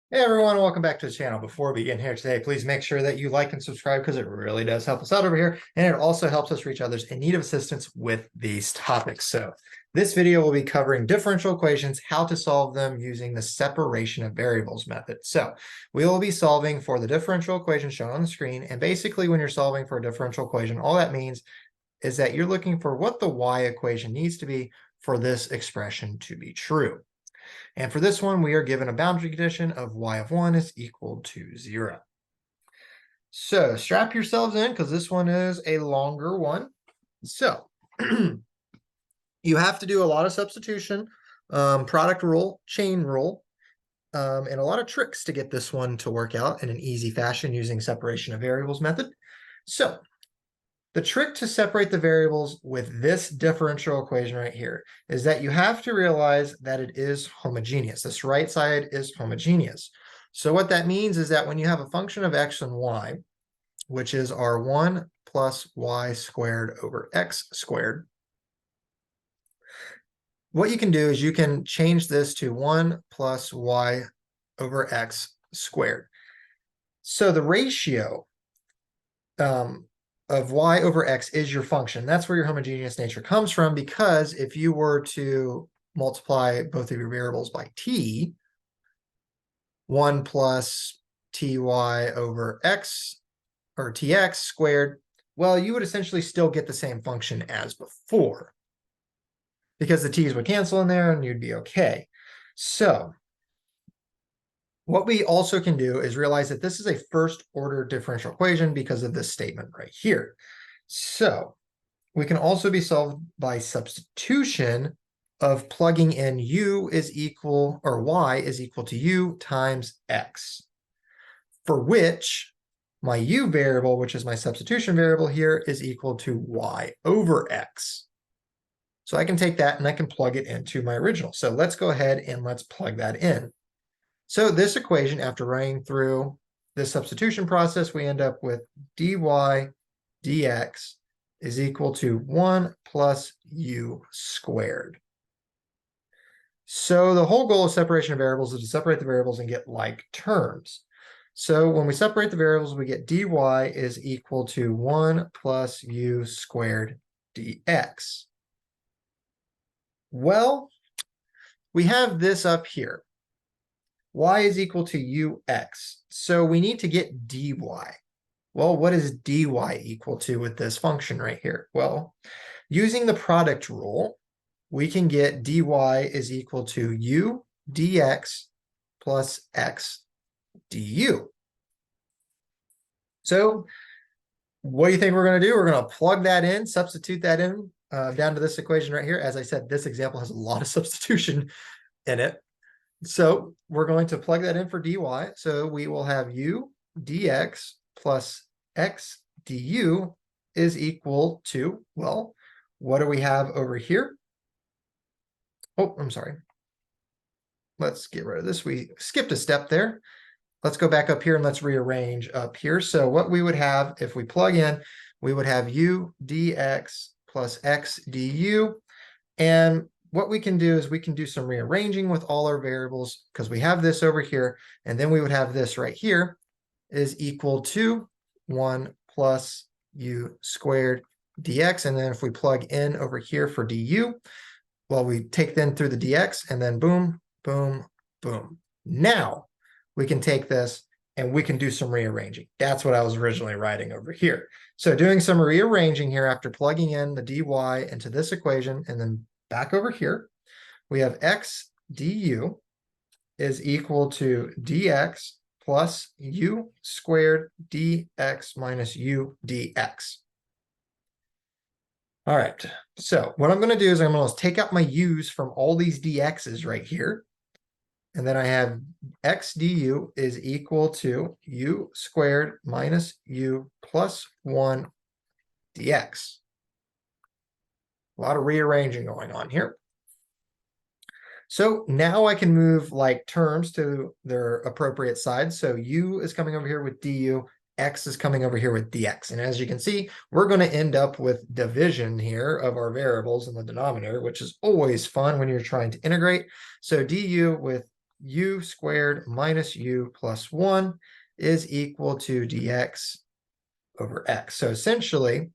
Hey everyone, welcome back to the channel. Before we begin here today, please make sure that you like and subscribe because it really does help us out over here. And it also helps us reach others in need of assistance with these topics. So this video will be covering differential equations, how to solve them using the separation of variables method. So we will be solving for the differential equation shown on the screen. And basically when you're solving for a differential equation, all that means is that you're looking for what the y equation needs to be for this expression to be true. And for this one, we are given a boundary condition of y of 1 is equal to 0. So strap yourselves in because this one is a longer one. So you have to do a lot of substitution, product rule, chain rule, and a lot of tricks to get this one to work out in an easy fashion using separation of variables method. So the trick to separate the variables with this differential equation right here is that you have to realize that it is homogeneous. This right side is homogeneous. So what that means is that when you have a function of x and y, which is our 1 plus y squared over x squared, what you can do is you can change this to 1 plus y over x squared. So the ratio of y over x is your function. That's where your homogeneous nature comes from, because if you were to multiply both of your variables by t, 1 plus ty over x, or tx squared, well, you would essentially still get the same function as before, because the t's would cancel in there and you'd be okay. So what we also can do is realize that this is a first order differential equation because of this statement right here. So we can also be solved by substitution of plugging in u is equal, or y is equal to u times x, for which my u variable, which is my substitution variable here, is equal to y over x. So I can take that and I can plug it into my original. So let's go ahead and let's plug that in. So this equation, after running through this substitution process, we end up with dy dx is equal to 1 plus u squared. So the whole goal of separation of variables is to separate the variables and get like terms. So when we separate the variables, we get dy is equal to 1 plus u squared dx. Well, we have this up here. Y is equal to ux. So we need to get dy. Well, what is dy equal to with this function right here? Well, using the product rule, we can get dy is equal to u dx plus x du. So what do you think we're going to do? We're going to plug that in, substitute that in down to this equation right here. As I said, this example has a lot of substitution in it. So we're going to plug that in for dy. So we will have u dx plus x du is equal to, well, what do we have over here? Oh, I'm sorry. Let's get rid of this. We skipped a step there. Let's go back up here and let's rearrange up here. So what we would have if we plug in, we would have u dx plus x du. And what we can do is we can do some rearranging with all our variables, because we have this over here, and then we would have this right here is equal to 1 plus u squared dx. And then if we plug in over here for du, well, we take then through the dx, and then boom, boom, boom. Now we can take this and we can do some rearranging. That's what I was originally writing over here. So doing some rearranging here after plugging in the dy into this equation, and then back over here, we have x du is equal to dx plus u squared dx minus u dx. All right, so what I'm going to do is I'm going to take out my u's from all these dx's right here. And then I have x du is equal to u squared minus u plus 1 dx. A lot of rearranging going on here. So now I can move like terms to their appropriate sides. So u is coming over here with du, x is coming over here with dx. And as you can see, we're going to end up with division here of our variables in the denominator, which is always fun when you're trying to integrate. So du with u squared minus u plus 1 is equal to dx over x. So essentially,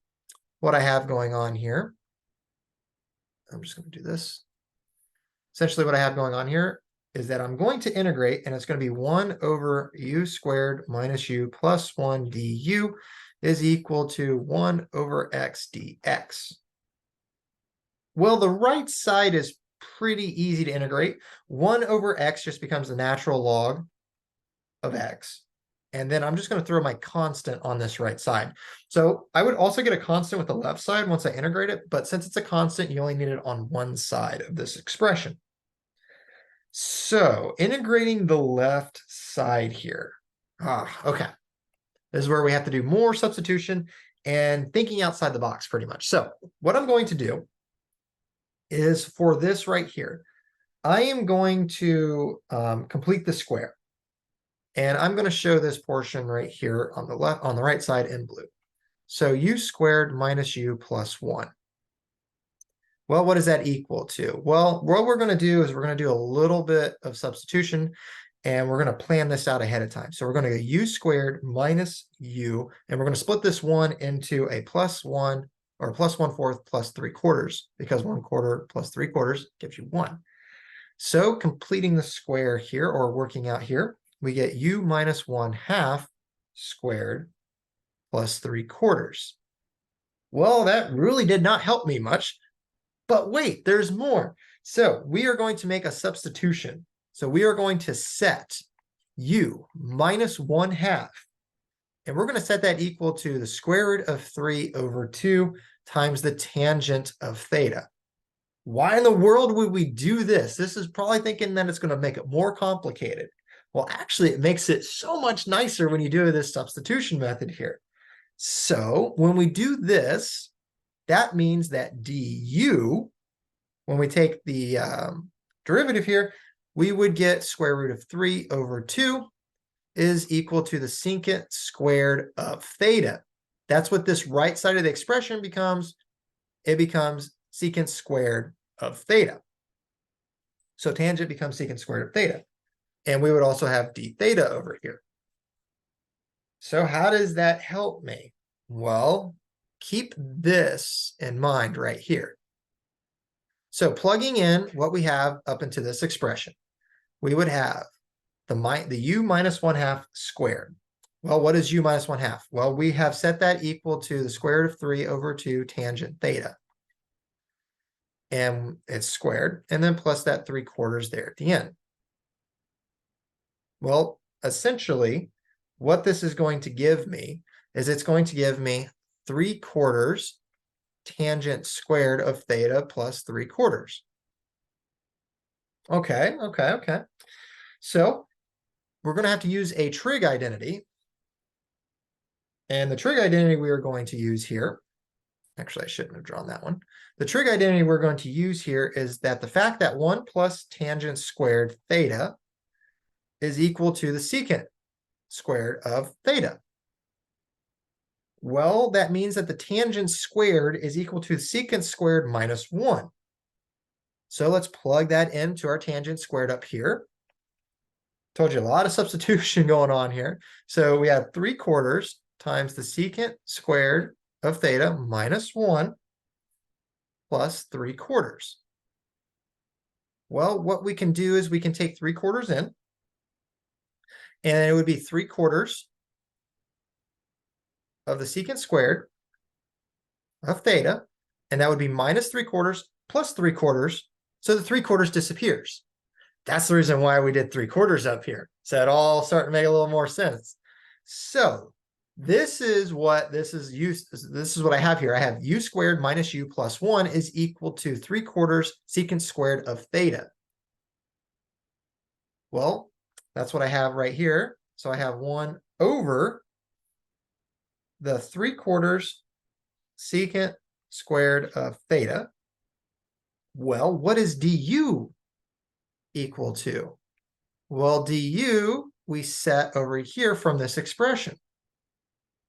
what I have going on here, I'm just going to do this. Essentially, what I have going on here is that I'm going to integrate, and it's going to be 1 over u squared minus u plus 1 du is equal to 1 over x dx. Well, the right side is pretty easy to integrate. 1 over x just becomes the natural log of x. And then I'm just going to throw my constant on this right side. So I would also get a constant with the left side once I integrate it, but since it's a constant, you only need it on one side of this expression. So integrating the left side here. Okay. This is where we have to do more substitution and thinking outside the box pretty much. So what I'm going to do is for this right here, I am going to complete the square. And I'm going to show this portion right here on the left, on the right side in blue. So u squared minus u plus 1. Well, what does that equal to? Well, what we're going to do is we're going to do a little bit of substitution, and we're going to plan this out ahead of time. So we're going to go u squared minus u, and we're going to split this 1 into a plus 1 or plus 1/4 plus 3/4, because 1/4 plus 3/4 gives you 1. So completing the square here, or working out here, we get u minus 1/2 squared plus 3/4. Well, that really did not help me much. But wait, there's more. So we are going to make a substitution. So we are going to set u minus 1/2. And we're going to set that equal to the square root of 3 over 2 times the tangent of theta. Why in the world would we do this? This is probably thinking that it's going to make it more complicated. Well, actually, it makes it so much nicer when you do this substitution method here. So when we do this, that means that du, when we take the derivative here, we would get square root of 3 over 2 is equal to the secant squared of theta. That's what this right side of the expression becomes. It becomes secant squared of theta. So tangent becomes secant squared of theta. And we would also have d theta over here. So how does that help me? Well, keep this in mind right here. So plugging in what we have up into this expression, we would have the u minus 1/2 squared. Well, what is u minus 1/2? Well, we have set that equal to the square root of 3 over 2 tangent theta. And it's squared, and then plus that 3/4 there at the end. Well, essentially, what this is going to give me is it's going to give me 3/4 tangent squared of theta plus 3/4. Okay. So we're going to have to use a trig identity. And the trig identity we are going to use here, actually, I shouldn't have drawn that one. The trig identity we're going to use here is that the fact that 1 plus tangent squared theta is equal to the secant squared of theta. Well, that means that the tangent squared is equal to secant squared minus 1. So let's plug that into our tangent squared up here. Told you a lot of substitution going on here. So we have 3/4 times the secant squared of theta minus 1 plus 3/4. Well, what we can do is we can take 3/4 in, and it would be 3/4 of the secant squared of theta, and that would be minus 3/4 plus 3/4, so the 3/4 disappears. That's the reason why we did 3/4 up here. So it all started to make a little more sense. So this is what this is what I have here. I have u squared minus u plus 1 is equal to 3/4 secant squared of theta. Well, that's what I have right here. So I have 1 over the 3/4 secant squared of theta. Well, what is du equal to? Well, du we set over here from this expression.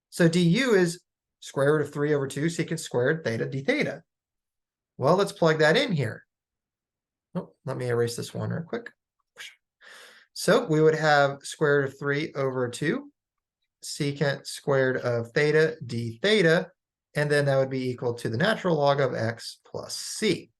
So du is square root of 3 over 2 secant squared theta d theta. Well, let's plug that in here. Oh, let me erase this one real quick. So we would have square root of 3 over 2, secant squared of theta d theta, and then that would be equal to the natural log of x plus c.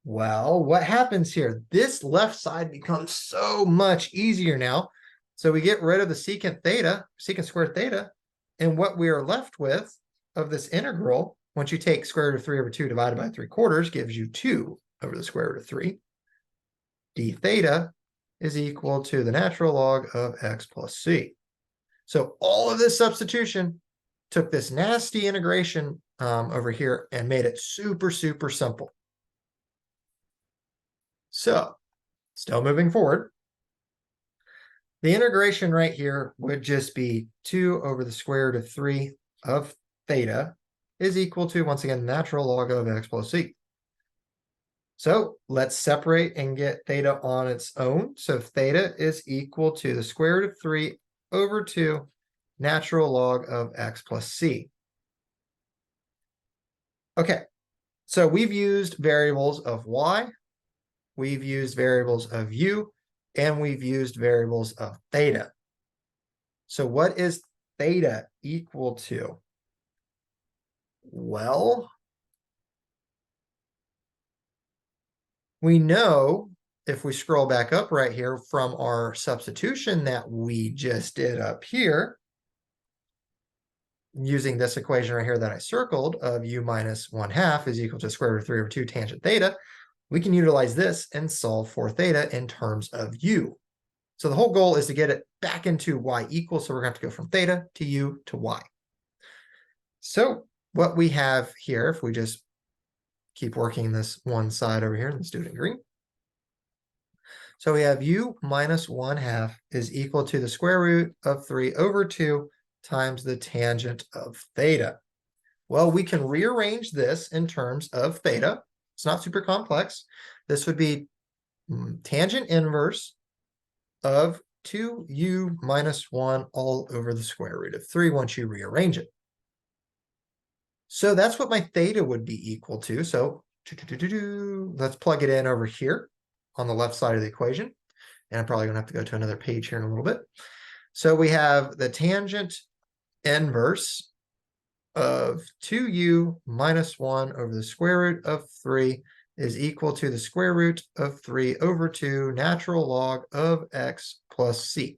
Well, what happens here? This left side becomes so much easier now. So we get rid of the secant theta, secant squared theta, and what we are left with of this integral, once you take square root of 3 over 2 divided by 3/4, gives you 2 over the square root of 3. D theta is equal to the natural log of x plus c. So all of this substitution took this nasty integration over here and made it super, super simple. So still moving forward, the integration right here would just be 2 over the square root of 3 of theta is equal to, once again, the natural log of x plus c. So let's separate and get theta on its own. So theta is equal to the square root of 3 over 2 natural log of x plus c. Okay, so we've used variables of y, we've used variables of u, and we've used variables of theta. So what is theta equal to? Well, we know if we scroll back up right here from our substitution that we just did up here, using this equation right here that I circled of u minus 1/2 is equal to square root of 3 over 2 tangent theta, we can utilize this and solve for theta in terms of u. So the whole goal is to get it back into y equals, so we're going to have to go from theta to u to y. So what we have here, if we just keep working this one side over here, let's do it in green. So we have u minus 1/2 is equal to the square root of 3 over 2 times the tangent of theta. Well, we can rearrange this in terms of theta. It's not super complex. This would be tangent inverse of 2u minus 1 all over the square root of 3 once you rearrange it. So that's what my theta would be equal to. So let's plug it in over here on the left side of the equation. And I'm probably going to have to go to another page here in a little bit. So we have the tangent inverse of 2u minus 1 over the square root of 3 is equal to the square root of 3 over 2 natural log of x plus c.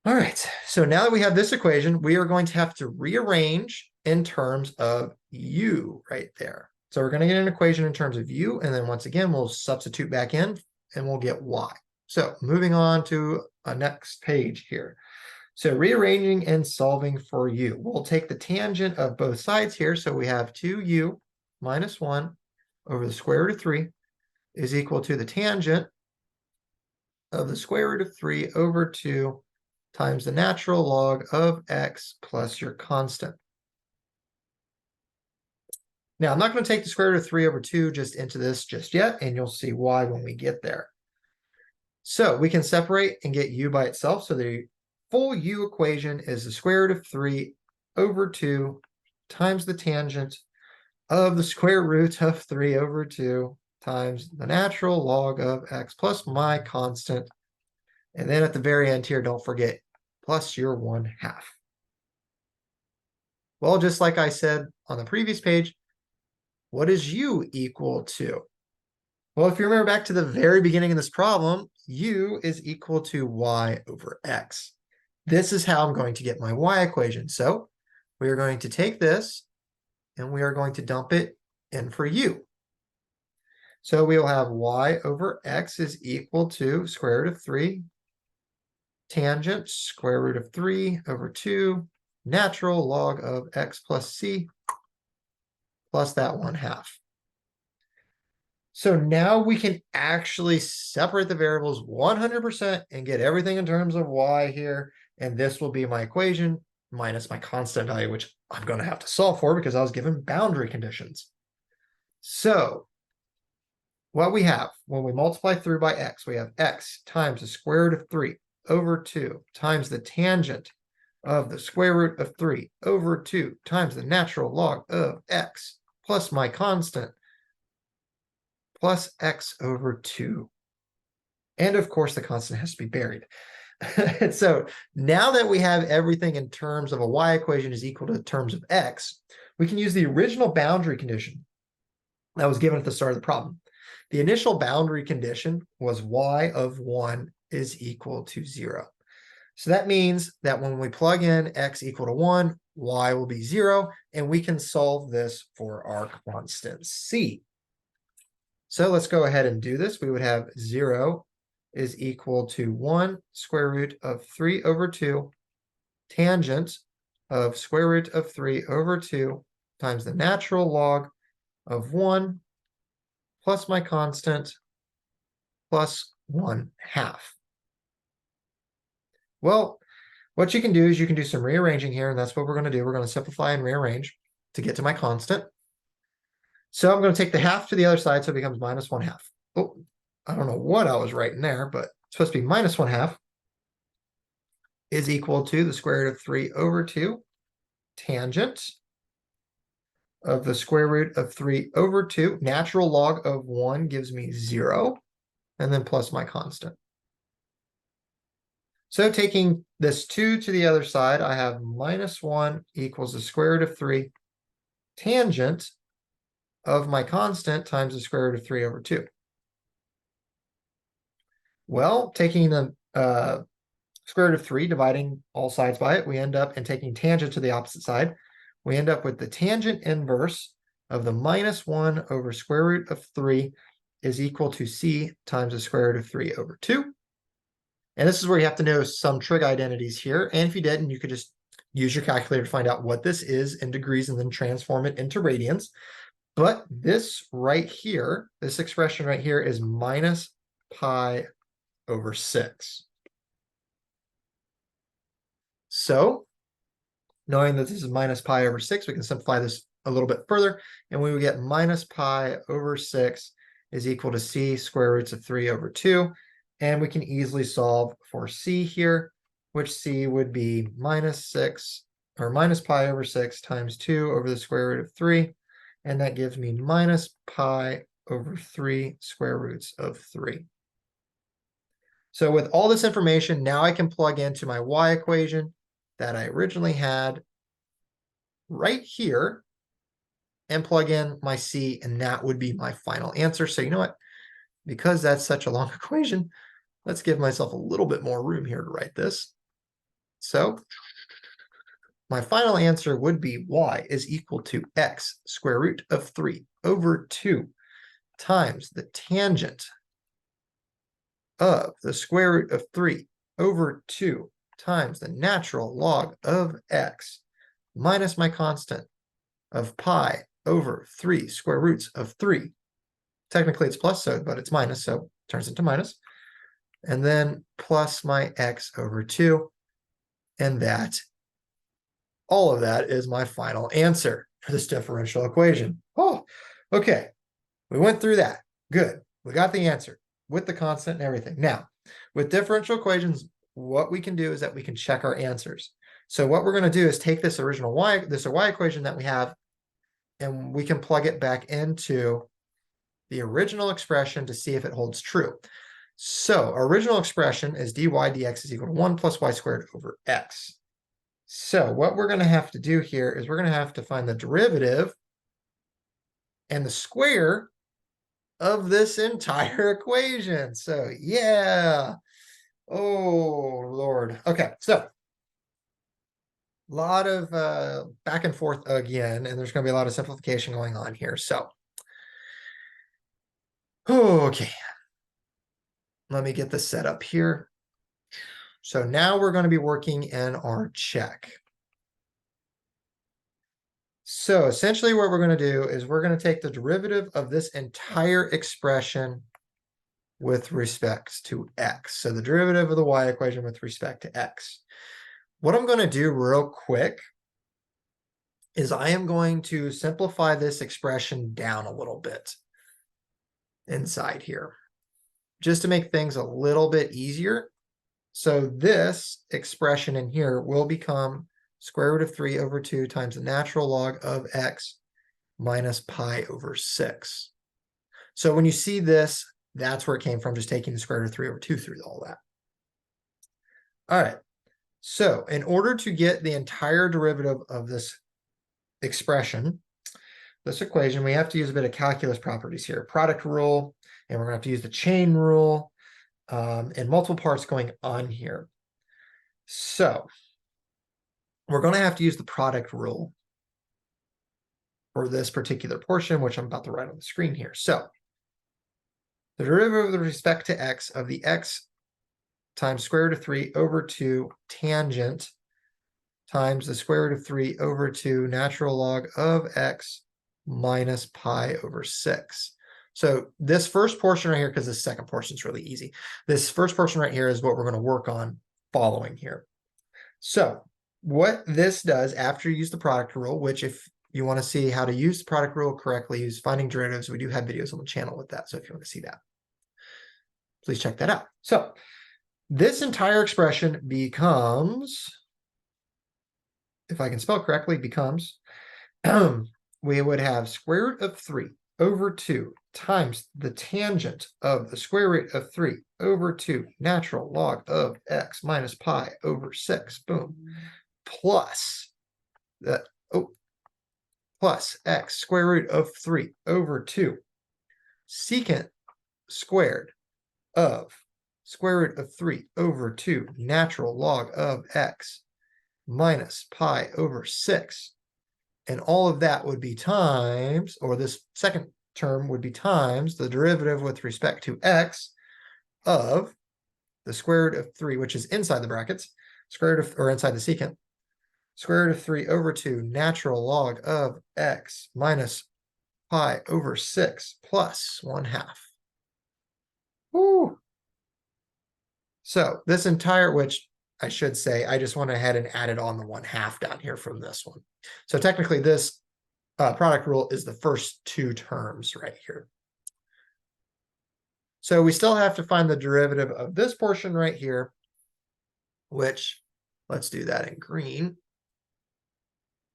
All right, so now that we have this equation, we are going to have to rearrange in terms of u right there. So we're going to get an equation in terms of u, and then once again, we'll substitute back in, and we'll get y. So moving on to a next page here. So rearranging and solving for u. We'll take the tangent of both sides here. So we have 2u minus 1 over the square root of 3 is equal to the tangent of the square root of 3 over 2 times the natural log of x plus your constant. Now, I'm not going to take the square root of 3 over 2 just into this just yet, and you'll see why when we get there. So we can separate and get u by itself. So the full u equation is the square root of 3 over 2 times the tangent of the square root of 3 over 2 times the natural log of x plus my constant. And then at the very end here, don't forget, plus your 1/2. Well, just like I said on the previous page, what is u equal to? Well, if you remember back to the very beginning of this problem, u is equal to y over x. This is how I'm going to get my y equation. So we are going to take this and we are going to dump it in for u. So we will have y over x is equal to square root of 3 tangent square root of 3 over 2 natural log of x plus c plus that 1/2. So now we can actually separate the variables 100% and get everything in terms of y here. And this will be my equation minus my constant value, which I'm going to have to solve for because I was given boundary conditions. So what we have when we multiply through by x, we have x times the square root of 3 over 2 times the tangent of the square root of 3 over 2 times the natural log of x plus my constant plus x over 2. And of course, the constant has to be buried. And so now that we have everything in terms of a y equation is equal to terms of x, we can use the original boundary condition that was given at the start of the problem. The initial boundary condition was y of 1 is equal to 0. So that means that when we plug in x equal to 1, y will be 0, and we can solve this for our constant c. So let's go ahead and do this. We would have 0 is equal to 1 square root of 3 over 2 tangent of square root of 3 over 2 times the natural log of 1 plus my constant plus 1/2. Well, what you can do is you can do some rearranging here, and that's what we're going to do. We're going to simplify and rearrange to get to my constant. So I'm going to take the half to the other side, so it becomes minus 1/2. Oh, I don't know what I was writing there, but it's supposed to be minus 1/2 is equal to the square root of 3 over 2 tangent of the square root of 3 over 2. Natural log of 1 gives me 0, and then plus my constant. So taking this 2 to the other side, I have minus 1 equals the square root of 3 tangent of my constant times the square root of 3 over 2. Well, taking the square root of 3, dividing all sides by it, we end up, and taking tangent to the opposite side, we end up with the tangent inverse of the minus 1 over square root of 3 is equal to c times the square root of 3 over 2. And this is where you have to know some trig identities here. And if you didn't, you could just use your calculator to find out what this is in degrees and then transform it into radians. But this right here, this expression right here is minus pi over 6. So knowing that this is minus pi over 6, we can simplify this a little bit further, and we would get minus pi over 6 is equal to c square roots of 3 over 2. And we can easily solve for c here, which c would be minus 6, or minus pi over 6 times 2 over the square root of 3. And that gives me minus pi over 3 square roots of 3. So with all this information, now I can plug into my y equation that I originally had right here and plug in my c, and that would be my final answer. So you know what? Because that's such a long equation, let's give myself a little bit more room here to write this. So my final answer would be y is equal to x square root of 3 over 2 times the tangent of the square root of 3 over 2 times the natural log of x minus my constant of pi over 3 square roots of 3. Technically it's plus, but it's minus, so it turns into minus. And then plus my x over 2. And that, all of that is my final answer for this differential equation. Oh, okay. We went through that. Good. We got the answer with the constant and everything. Now, with differential equations, what we can do is that we can check our answers. So what we're going to do is take this original y equation that we have, and we can plug it back into the original expression to see if it holds true. So our original expression is dy dx is equal to 1 plus y squared over x. So what we're going to have to do here is we're going to have to find the derivative and the square of this entire equation. So yeah. Oh, Lord. Okay, so a lot of back and forth again, and there's going to be a lot of simplification going on here. So, okay. Let me get this set up here. So now we're going to be working in our check. So essentially what we're going to do is we're going to take the derivative of this entire expression with respect to x. So the derivative of the y equation with respect to x. What I'm going to do real quick is I am going to simplify this expression down a little bit inside here, just to make things a little bit easier. So this expression in here will become square root of 3 over 2 times the natural log of x minus pi over 6. So when you see this, that's where it came from, just taking the square root of 3 over 2 through all that. All right. So in order to get the entire derivative of this expression, this equation, we have to use a bit of calculus properties here. Product rule, and we're going to have to use the chain rule, and multiple parts going on here. So we're going to have to use the product rule for this particular portion, which I'm about to write on the screen here. So the derivative with respect to x of the x times square root of 3 over 2 tangent times the square root of 3 over 2 natural log of x minus pi over 6. So this first portion right here, because this second portion is really easy. This first portion right here is what we're going to work on following here. So what this does after you use the product rule, which if you want to see how to use the product rule correctly, use finding derivatives, we do have videos on the channel with that. So if you want to see that, please check that out. So this entire expression becomes, if I can spell correctly, becomes, we would have square root of 3 over 2 times the tangent of the square root of 3 over 2 natural log of x minus pi over 6, boom, plus the, plus x square root of 3 over 2 secant squared of square root of 3 over 2 natural log of x minus pi over 6. And all of that would be times, or this second term would be times the derivative with respect to x of the square root of 3, which is inside the brackets, square root of, or inside the secant, square root of 3 over 2 natural log of x minus pi over 6 plus 1/2. Woo! So this entire, which I should say, I just went ahead and added on the 1/2 down here from this one. So technically this product rule is the first two terms right here. So we still have to find the derivative of this portion right here, which let's do that in green.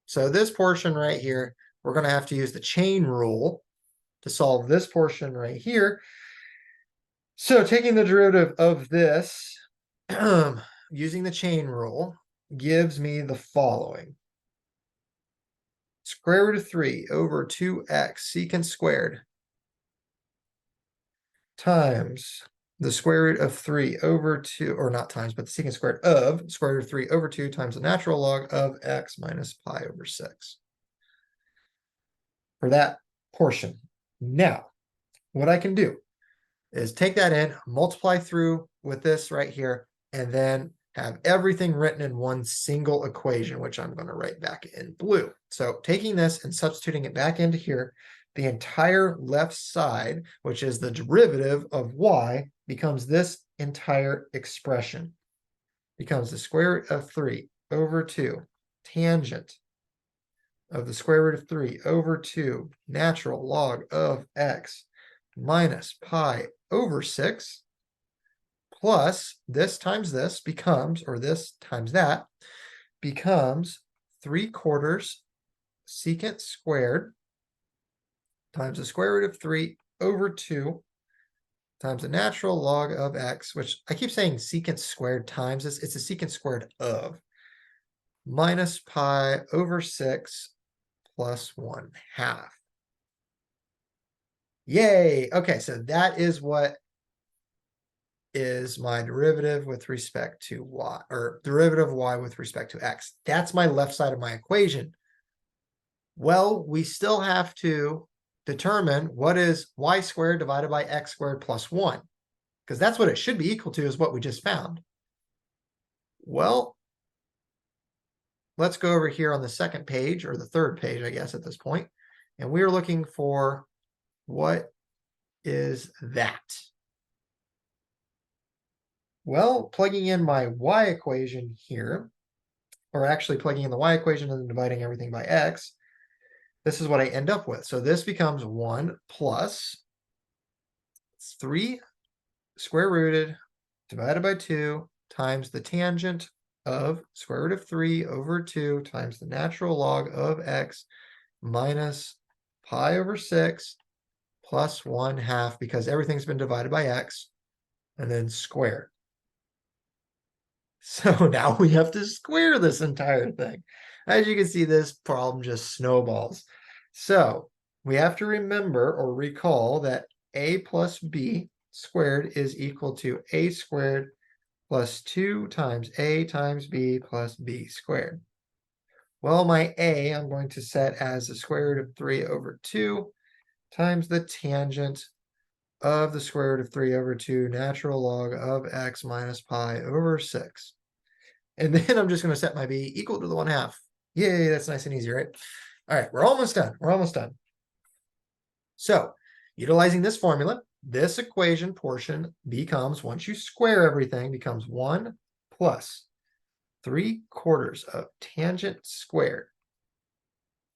So this portion right here, we're going to have to use the chain rule to solve this portion right here. So taking the derivative of this, using the chain rule, gives me the following. Square root of 3 over 2x secant squared times the square root of 3 over 2, or not times, but the secant squared of square root of 3 over 2 times the natural log of x minus pi over 6. For that portion. Now, what I can do is take that in, multiply through with this right here, and then have everything written in one single equation, which I'm going to write back in blue. So taking this and substituting it back into here, the entire left side, which is the derivative of y, becomes this entire expression. Becomes the square root of 3 over 2 tangent of the square root of 3 over 2 natural log of x minus pi over 6 plus this times this becomes, or this times that becomes 3/4 secant squared times the square root of 3 over 2 times the natural log of x, which I keep saying secant squared times this, it's a secant squared of, minus pi over 6 plus 1/2. Yay! Okay, so that is what is my derivative with respect to y, or derivative of y with respect to x. That's my left side of my equation. Well, we still have to determine what is y squared divided by x squared plus 1, because that's what it should be equal to, is what we just found. Well, let's go over here on the second page, or the third page, I guess, at this point, and we're looking for what is that. Well, plugging in my y equation here, or actually plugging in the y equation and then dividing everything by x, this is what I end up with. So this becomes 1 plus 3 square rooted divided by 2 times the tangent of square root of 3 over 2 times the natural log of x minus pi over 6 plus 1/2 because everything's been divided by x, and then squared. So now we have to square this entire thing. As you can see, this problem just snowballs. So we have to remember or recall that a plus b squared is equal to a squared plus 2 times a times b plus b squared. Well, my a I'm going to set as the square root of 3 over 2 times the tangent of the square root of 3 over 2 natural log of x minus pi over 6. And then I'm just going to set my b equal to the 1/2. Yay, that's nice and easy, right? All right, we're almost done. We're almost done. So utilizing this formula, this equation portion becomes, once you square everything, becomes 1 plus 3/4 of tangent squared.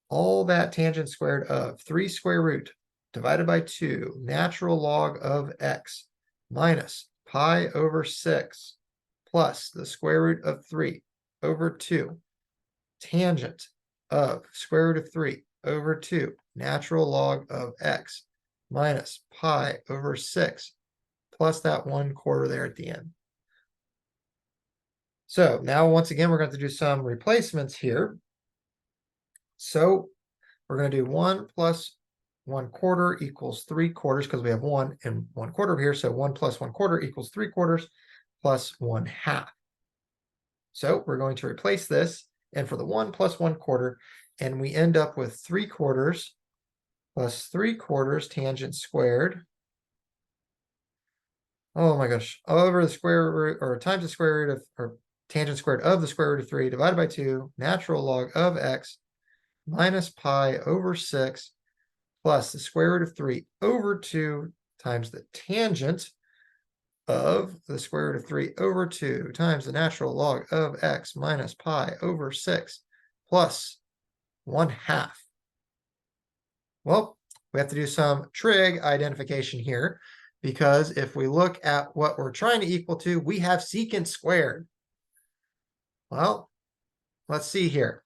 All that tangent squared of 3 square root divided by 2 natural log of x minus pi over 6 plus the square root of 3 over 2 tangent of square root of 3 over 2 natural log of x minus pi over 6 plus that 1/4 there at the end. So now once again, we're going to do some replacements here. So we're going to do 1 plus 1/4 equals 3/4 because we have 1 and 1/4 over here. So 1 plus 1/4 equals 3/4 plus 1/2. So we're going to replace this, and for the 1 plus 1/4, and we end up with 3/4 plus 3/4 tangent squared. Oh my gosh, over the square root, or times the square root of, or tangent squared of the square root of 3 divided by 2 natural log of x minus pi over 6 plus the square root of 3 over 2 times the tangent of the square root of 3 over 2 times the natural log of x minus pi over 6 plus 1/2. Well, we have to do some trig identification here, because if we look at what we're trying to equal to, we have secant squared. Well, let's see here.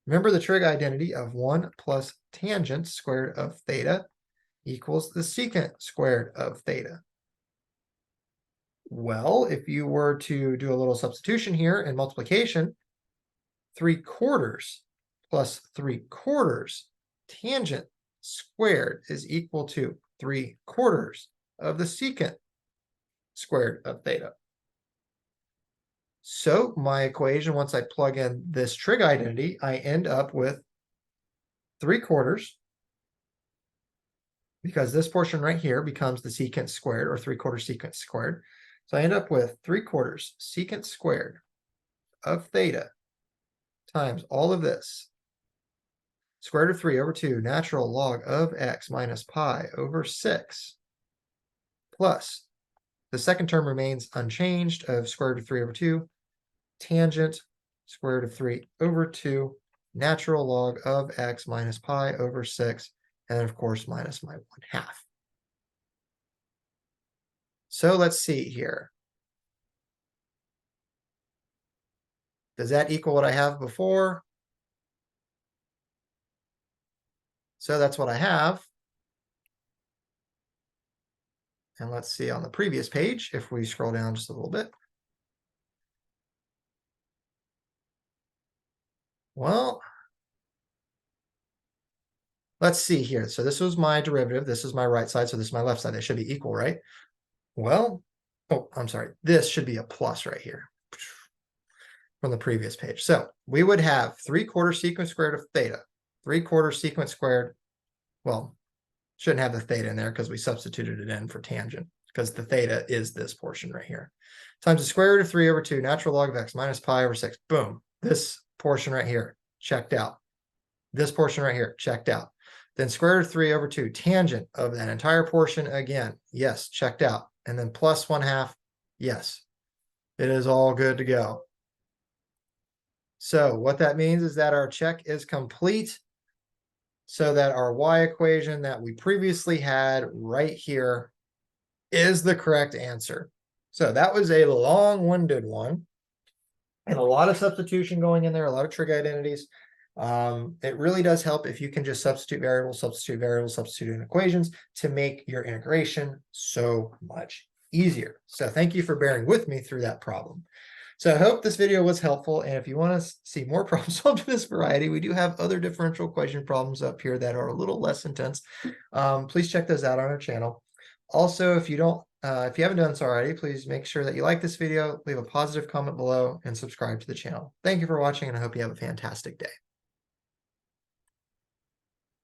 Remember the trig identity of 1 plus tangent squared of theta equals the secant squared of theta. Well, if you were to do a little substitution here in multiplication, 3/4 plus 3/4 tangent squared is equal to 3/4 of the secant squared of theta. So my equation, once I plug in this trig identity, I end up with 3/4, because this portion right here becomes the secant squared, or 3/4 secant squared. So I end up with 3/4 secant squared of theta times all of this, square root of 3 over 2 natural log of x minus pi over 6, plus the second term remains unchanged of square root of 3 over 2 tangent square root of 3 over 2 natural log of x minus pi over 6, and of course minus my 1/2. So let's see here. Does that equal what I have before? So that's what I have. And let's see on the previous page, if we scroll down just a little bit. Well, let's see here. So this was my derivative. This is my right side. So this is my left side. They should be equal, right? Well, oh, I'm sorry. This should be a plus right here from the previous page. So we would have 3/4 secant squared of theta, 3/4 secant squared. Well, shouldn't have the theta in there because we substituted it in for tangent, because the theta is this portion right here, times the square root of 3 over 2 natural log of x minus pi over 6. Boom. This portion right here checked out. This portion right here checked out. Then square root of 3 over 2 tangent of that entire portion again. Yes, checked out. And then plus 1/2. Yes, it is all good to go. So what that means is that our check is complete, so that our y equation that we previously had right here is the correct answer. So that was a long-winded one, and a lot of substitution going in there, a lot of trig identities. It really does help if you can just substitute variables, substitute in equations to make your integration so much easier. So thank you for bearing with me through that problem. So I hope this video was helpful. And if you want to see more problems solved in this variety, we do have other differential equation problems up here that are a little less intense. Please check those out on our channel. Also, if you haven't done so already, please make sure that you like this video, leave a positive comment below, and subscribe to the channel. Thank you for watching, and I hope you have a fantastic day.